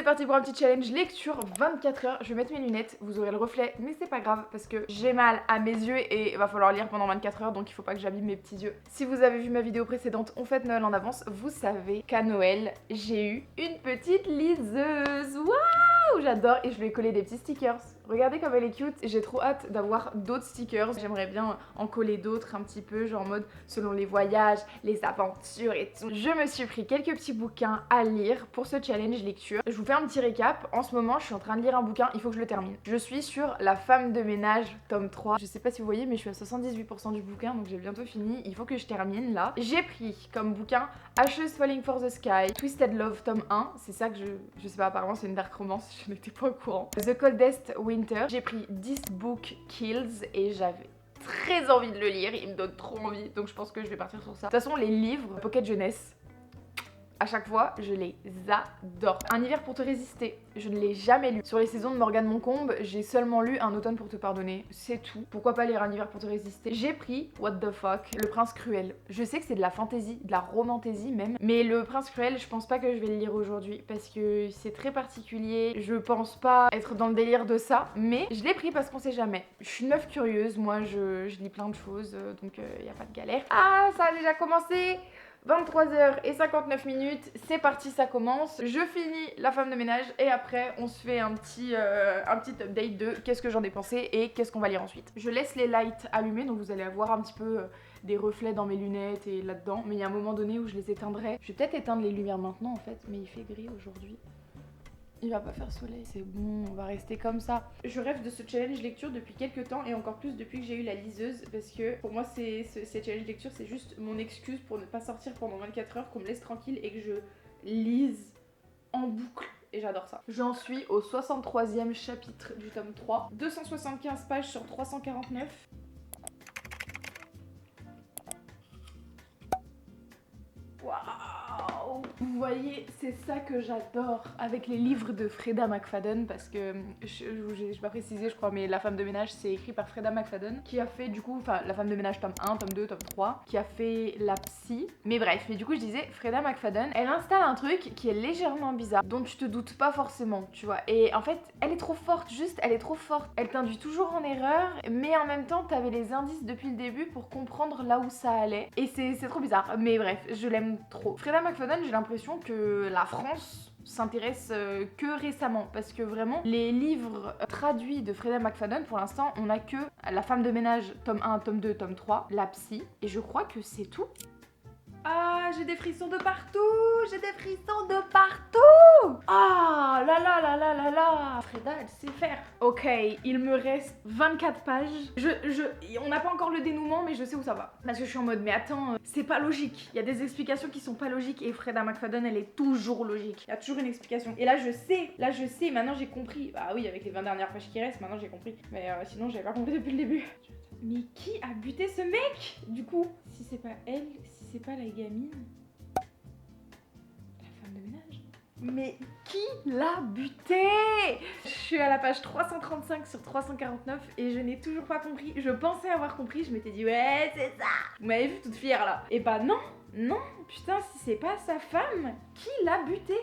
parti pour un petit challenge lecture 24 heures. Je vais mettre mes lunettes, vous aurez le reflet, mais c'est pas grave parce que j'ai mal à mes yeux et il va falloir lire pendant 24 heures, donc il faut pas que j'abîme mes petits yeux. Si vous avez vu ma vidéo précédente, on fête Noël en avance, vous savez qu'à Noël, j'ai eu une petite liseuse. Waouh, j'adore, et je lui ai collé des petits stickers. Regardez comme elle est cute, j'ai trop hâte d'avoir d'autres stickers. J'aimerais bien en coller d'autres un petit peu, genre en mode selon les voyages, les aventures et tout. Je me suis pris quelques petits bouquins à lire pour ce challenge lecture. Je vous fais un petit récap. En ce moment, je suis en train de lire un bouquin, il faut que je le termine. Je suis sur La femme de ménage, tome 3. Je sais pas si vous voyez, mais je suis à 78% du bouquin, donc j'ai bientôt fini. Il faut que je termine là. J'ai pris comme bouquin Ashes Falling for the Sky, Twisted Love, tome 1. C'est ça que je sais pas, apparemment c'est une dark romance, je n'étais pas au courant. The Coldest Winter. J'ai pris This Book Kills et j'avais très envie de le lire, il me donne trop envie, donc je pense que je vais partir sur ça. De toute façon, les livres Pocket Jeunesse, à chaque fois, je les adore. Un hiver pour te résister, je ne l'ai jamais lu. Sur les saisons de Morgane Moncombe, j'ai seulement lu Un automne pour te pardonner, c'est tout. Pourquoi pas lire Un hiver pour te résister? J'ai pris What the fuck, Le prince cruel. Je sais que c'est de la fantaisie, de la romantaisie même, mais Le prince cruel, je pense pas que je vais le lire aujourd'hui parce que c'est très particulier. Je pense pas être dans le délire de ça, mais je l'ai pris parce qu'on sait jamais. Je suis une meuf curieuse, moi je lis plein de choses, donc y a pas de galère. Ah, ça a déjà commencé! 23h59, c'est parti, ça commence. Je finis La femme de ménage et après on se fait un petit update de qu'est-ce que j'en ai pensé et qu'est-ce qu'on va lire ensuite. Je laisse les lights allumés, donc vous allez avoir un petit peu des reflets dans mes lunettes et là-dedans, mais il y a un moment donné où je les éteindrai. Je vais peut-être éteindre les lumières maintenant en fait, mais il fait gris aujourd'hui. Il va pas faire soleil, c'est bon, on va rester comme ça. Je rêve de ce challenge lecture depuis quelques temps et encore plus depuis que j'ai eu la liseuse parce que pour moi ces challenge lecture c'est juste mon excuse pour ne pas sortir pendant 24 heures, qu'on me laisse tranquille et que je lise en boucle. Et j'adore ça. J'en suis au 63e chapitre du tome 3. 275 pages sur 349. Waouh! Vous voyez, c'est ça que j'adore avec les livres de Freda McFadden parce que j'ai pas précisé je crois, mais La femme de ménage c'est écrit par Freda McFadden qui a fait du coup, enfin La femme de ménage tome 1, tome 2, tome 3, qui a fait La psy. Mais bref, mais du coup je disais, Freda McFadden, elle installe un truc qui est légèrement bizarre, dont tu te doutes pas forcément, tu vois. Et en fait, elle est trop forte, juste elle est trop forte. Elle t'induit toujours en erreur, mais en même temps t'avais les indices depuis le début pour comprendre là où ça allait. Et c'est trop bizarre, mais bref, je l'aime trop. Freda McFadden, j'ai l'impression que la France s'intéresse que récemment parce que vraiment les livres traduits de Freda McFadden pour l'instant on a que La femme de ménage tome 1, tome 2, tome 3, La psy et je crois que c'est tout. Ah, j'ai des frissons de partout! J'ai des frissons de partout! Ah, là là là là là là! Freda, elle sait faire. Ok, il me reste 24 pages. On n'a pas encore le dénouement, mais je sais où ça va. Parce que je suis en mode, mais attends, c'est pas logique. Il y a des explications qui sont pas logiques et Freda McFadden, elle est toujours logique. Il y a toujours une explication. Et là, je sais, maintenant j'ai compris. Bah oui, avec les 20 dernières pages qui restent, maintenant j'ai compris. Mais sinon, j'avais pas compris depuis le début. Mais qui a buté ce mec? Du coup, si c'est pas elle, si c'est pas la gamine, la femme de ménage. Mais qui l'a buté? Je suis à la page 335 sur 349 et je n'ai toujours pas compris. Je pensais avoir compris, je m'étais dit ouais c'est ça. Vous m'avez vu toute fière là. Et bah non, non, putain si c'est pas sa femme, qui l'a buté?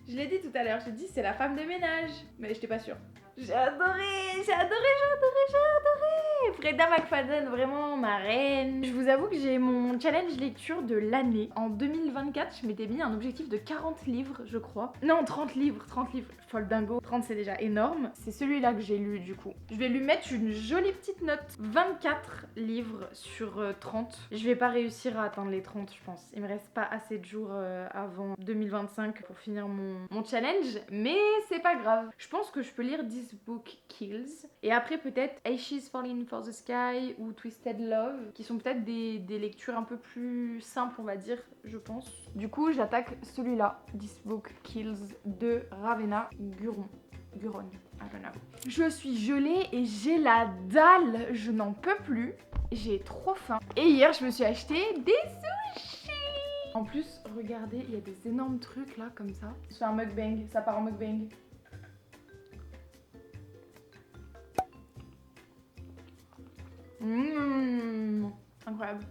Je l'ai dit tout à l'heure, j'ai dit c'est la femme de ménage. Mais j'étais pas sûre. J'ai adoré. Freda McFadden, vraiment ma reine. Je vous avoue que j'ai mon challenge lecture de l'année. En 2024, je m'étais mis un objectif de 40 livres, je crois. Non, 30 livres. Folle dingo. 30, c'est déjà énorme. C'est celui-là que j'ai lu, du coup. Je vais lui mettre une jolie petite note. 24 livres sur 30. Je vais pas réussir à atteindre les 30, je pense. Il me reste pas assez de jours avant 2025 pour finir mon challenge. Mais c'est pas grave. Je pense que je peux lire This Book Kills. Et après, peut-être Ashes Falling for the Sky ou Twisted Love, qui sont peut-être des lectures un peu plus simples, on va dire, je pense. Du coup, j'attaque celui-là, This Book Kills de Ravenna Guron. I don't know. Je suis gelée et j'ai la dalle, je n'en peux plus. J'ai trop faim. Et hier, je me suis acheté des sushis. En plus, regardez, il y a des énormes trucs là, comme ça. Je fais un mukbang, ça part en mukbang. Incroyable.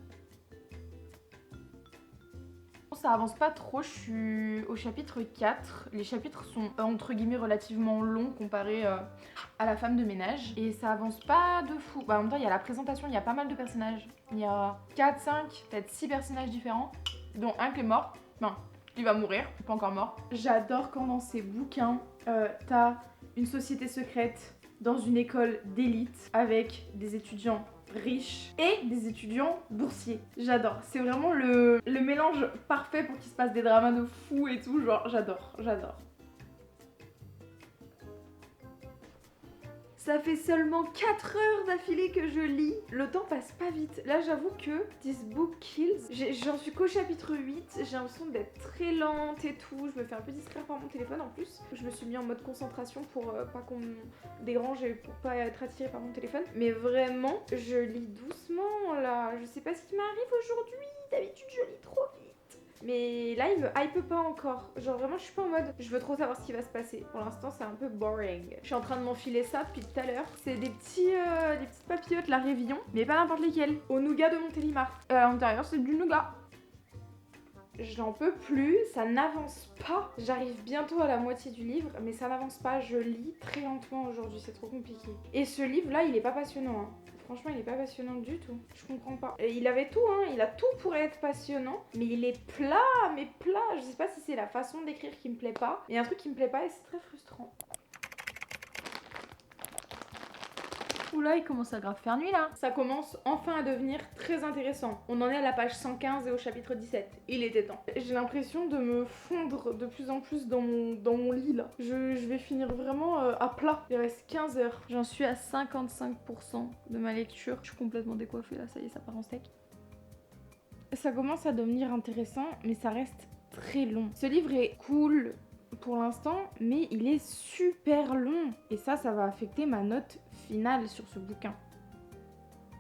ça avance pas trop, je suis au chapitre 4. Les chapitres sont entre guillemets relativement longs comparé à la femme de ménage. Et ça avance pas de fou. Bah, en même temps, il y a la présentation, il y a pas mal de personnages. Il y a 4, 5, peut-être 6 personnages différents, dont un qui est mort. Non, il va mourir, il est pas encore mort. J'adore quand dans ces bouquins, t'as une société secrète dans une école d'élite avec des étudiants riches et des étudiants boursiers. J'adore. C'est vraiment le mélange parfait pour qu'il se passe des dramas de fou et tout. Genre, j'adore, j'adore. Ça fait seulement 4 heures d'affilée que je lis. Le temps passe pas vite. Là, j'avoue que This Book Kills, j'en suis qu'au chapitre 8. J'ai l'impression d'être très lente et tout. Je me fais un peu distraire par mon téléphone en plus. Je me suis mis en mode concentration pour pas qu'on me dérange et pour pas être attirée par mon téléphone. Mais vraiment, je lis doucement là. Je sais pas ce qui m'arrive aujourd'hui. D'habitude, je lis trop vite. Mais là, il me hype pas encore. Genre vraiment, je suis pas en mode je veux trop savoir ce qui va se passer. Pour l'instant, c'est un peu boring. Je suis en train de m'enfiler ça depuis tout à l'heure. C'est des petites papillotes, la Révillon, mais pas n'importe lesquelles. Au nougat de Montélimar. À l'intérieur, c'est du nougat. J'en peux plus, ça n'avance pas. J'arrive bientôt à la moitié du livre, mais ça n'avance pas. Je lis très lentement aujourd'hui, c'est trop compliqué. Et ce livre-là, il est pas passionnant. Hein. Franchement, il est pas passionnant du tout. Je comprends pas. Et il avait tout, hein. Il a tout pour être passionnant, mais il est plat, mais plat. Je sais pas si c'est la façon d'écrire qui me plaît pas. Il y a un truc qui me plaît pas et c'est très frustrant. Oula, il commence à grave faire nuit là. Ça commence enfin à devenir très intéressant. On en est à la page 115 et au chapitre 17. Il était temps. J'ai l'impression de me fondre de plus en plus dans mon lit là. Je vais finir vraiment à plat. Il reste 15 heures. J'en suis à 55% de ma lecture. Je suis complètement décoiffée là, ça y est, ça part en steak. Ça commence à devenir intéressant, mais ça reste très long. Ce livre est cool pour l'instant, mais il est super long. Et ça va affecter ma note finale sur ce bouquin.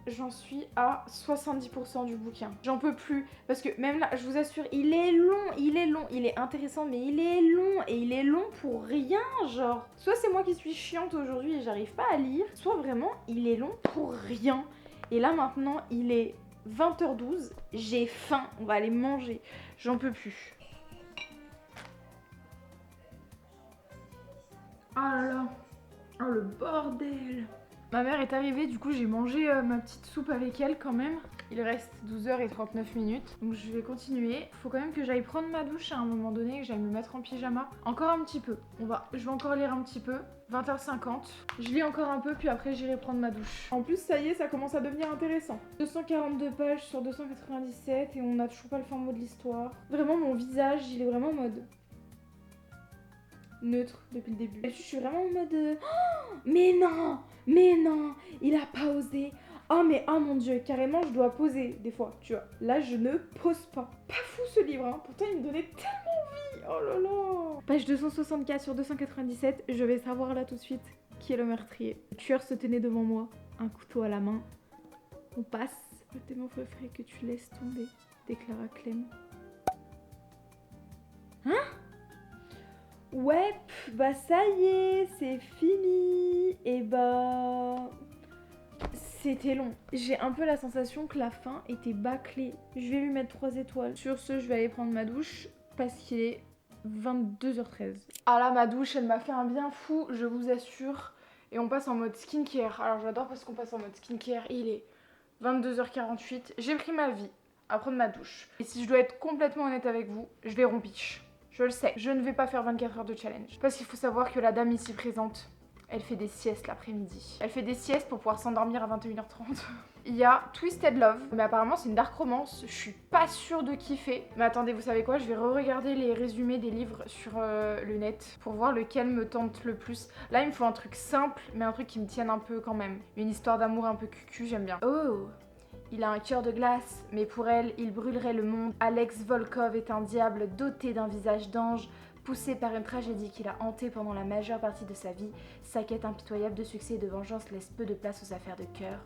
J'en suis à 70% du bouquin. J'en peux plus. Parce que même là, je vous assure, il est long. Il est intéressant, mais il est long. Et il est long pour rien, genre. Soit c'est moi qui suis chiante aujourd'hui et j'arrive pas à lire, soit vraiment, il est long pour rien. Et là, maintenant, il est 20h12. J'ai faim. On va aller manger. J'en peux plus. Oh là là, oh le bordel. Ma mère est arrivée, du coup j'ai mangé ma petite soupe avec elle quand même. Il reste 12h39, donc je vais continuer. Faut quand même que j'aille prendre ma douche à un moment donné, que j'aille me mettre en pyjama. Encore un petit peu, je vais encore lire un petit peu. 20h50, je lis encore un peu puis après j'irai prendre ma douche. En plus ça y est, ça commence à devenir intéressant. 242 pages sur 297 et on n'a toujours pas le fin mot de l'histoire. Vraiment mon visage, il est vraiment en mode neutre depuis le début. Je suis vraiment en mode oh, mais non, il a pas osé. Oh mais oh mon dieu, carrément je dois poser des fois, tu vois. Là je ne pose pas. Pas fou ce livre, hein. Pourtant il me donnait tellement envie. Oh là là. Page 264 sur 297, je vais savoir là tout de suite qui est le meurtrier. Le tueur se tenait devant moi, un couteau à la main. On passe. Le témoin ferait que tu laisses tomber, déclara Clem. Hein? Ouais, bah ça y est, c'est fini. Et bah... c'était long. J'ai un peu la sensation que la fin était bâclée. Je vais lui mettre 3 étoiles. Sur ce, je vais aller prendre ma douche parce qu'il est 22h13. Ah là, ma douche, elle m'a fait un bien fou, je vous assure. Et on passe en mode skincare. Alors j'adore parce qu'on passe en mode skincare. Il est 22h48. J'ai pris ma vie à prendre ma douche. Et si je dois être complètement honnête avec vous, je vais rompiche. Je le sais, je ne vais pas faire 24 heures de challenge. Parce qu'il faut savoir que la dame ici présente, elle fait des siestes l'après-midi. Elle fait des siestes pour pouvoir s'endormir à 21h30. Il y a Twisted Love, mais apparemment c'est une dark romance. Je suis pas sûre de kiffer. Mais attendez, vous savez quoi? Je vais re-regarder les résumés des livres sur le net pour voir lequel me tente le plus. Là, il me faut un truc simple, mais un truc qui me tienne un peu quand même. Une histoire d'amour un peu cucu, j'aime bien. Oh! Il a un cœur de glace, mais pour elle, il brûlerait le monde. Alex Volkov est un diable doté d'un visage d'ange, poussé par une tragédie qui l'a hanté pendant la majeure partie de sa vie. Sa quête impitoyable de succès et de vengeance laisse peu de place aux affaires de cœur.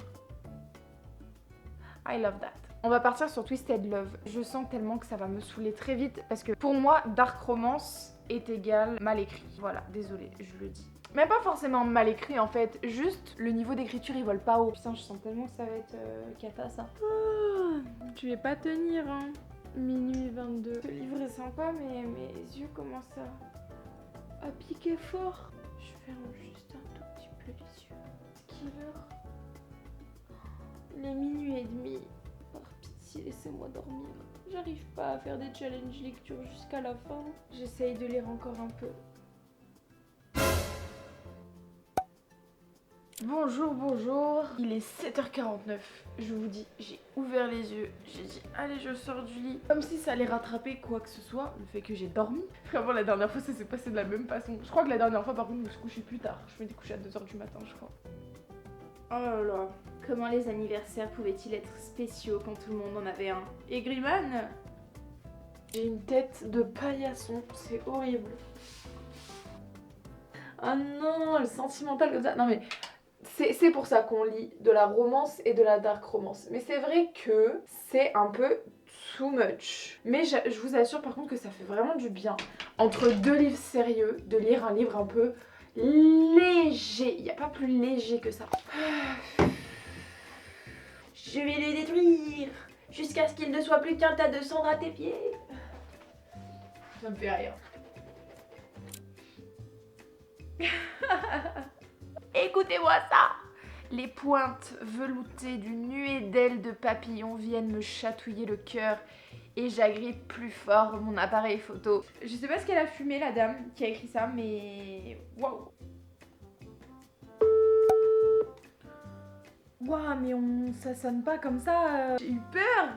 I love that. On va partir sur Twisted Love. Je sens tellement que ça va me saouler très vite parce que pour moi, dark romance est égal mal écrit. Voilà, désolée, je le dis. Même pas forcément mal écrit en fait, juste le niveau d'écriture il vole pas haut. Putain, je sens tellement que ça va être cata ça. Oh, je vais pas tenir hein. Minuit 22. Ce livre est sympa, mais mes yeux commencent à piquer fort. Je ferme juste un tout petit peu les yeux. Quelle heure? Il est minuit et demi. Par pitié, laissez-moi dormir. J'arrive pas à faire des challenges lecture jusqu'à la fin. J'essaye de lire encore un peu. Bonjour, bonjour. Il est 7h49. Je vous dis, j'ai ouvert les yeux. J'ai dit, allez, je sors du lit. Comme si ça allait rattraper quoi que ce soit, le fait que j'ai dormi. Vraiment, la dernière fois, ça s'est passé de la même façon. Je crois que la dernière fois, par contre, je me suis couchée plus tard. Je m'étais couchée à 2h du matin, je crois. Oh là là. Comment les anniversaires pouvaient-ils être spéciaux quand tout le monde en avait un? Et Griman? J'ai une tête de paillasson. C'est horrible. Ah non, le sentimental comme ça. Non mais... C'est pour ça qu'on lit de la romance et de la dark romance. Mais c'est vrai que c'est un peu too much. Mais je vous assure par contre que ça fait vraiment du bien. Entre deux livres sérieux, de lire un livre un peu léger. Il n'y a pas plus léger que ça. Je vais le détruire jusqu'à ce qu'il ne soit plus qu'un tas de cendres à tes pieds. Ça me fait rire. Écoutez-moi ça! Les pointes veloutées d'une nuée d'ailes de papillons viennent me chatouiller le cœur et j'agrippe plus fort mon appareil photo. Je sais pas ce qu'elle a fumé la dame qui a écrit ça, mais waouh! Waouh, mais ça sonne pas comme ça. J'ai eu peur!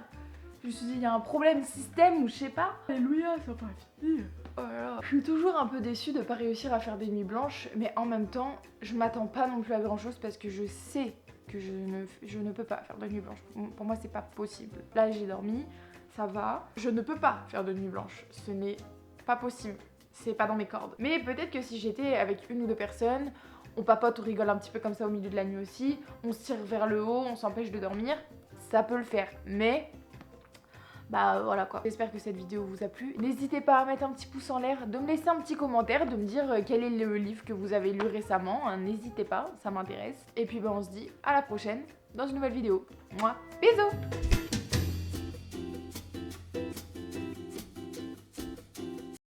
Je me suis dit, il y a un problème système ou je sais pas. Alléluia, ça va finir. Oh là là. Je suis toujours un peu déçue de pas réussir à faire des nuits blanches, mais en même temps, je m'attends pas non plus à grand chose parce que je sais que je ne peux pas faire de nuit blanche. Pour moi, c'est pas possible. Là, j'ai dormi, ça va. Je ne peux pas faire de nuit blanche. Ce n'est pas possible. C'est pas dans mes cordes. Mais peut-être que si j'étais avec une ou deux personnes, on papote, on rigole un petit peu comme ça au milieu de la nuit aussi, on se tire vers le haut, on s'empêche de dormir, ça peut le faire. Mais... bah voilà quoi. J'espère que cette vidéo vous a plu. N'hésitez pas à mettre un petit pouce en l'air, de me laisser un petit commentaire, de me dire quel est le livre que vous avez lu récemment. N'hésitez pas, ça m'intéresse. Et puis bah on se dit à la prochaine dans une nouvelle vidéo. Moi, bisous!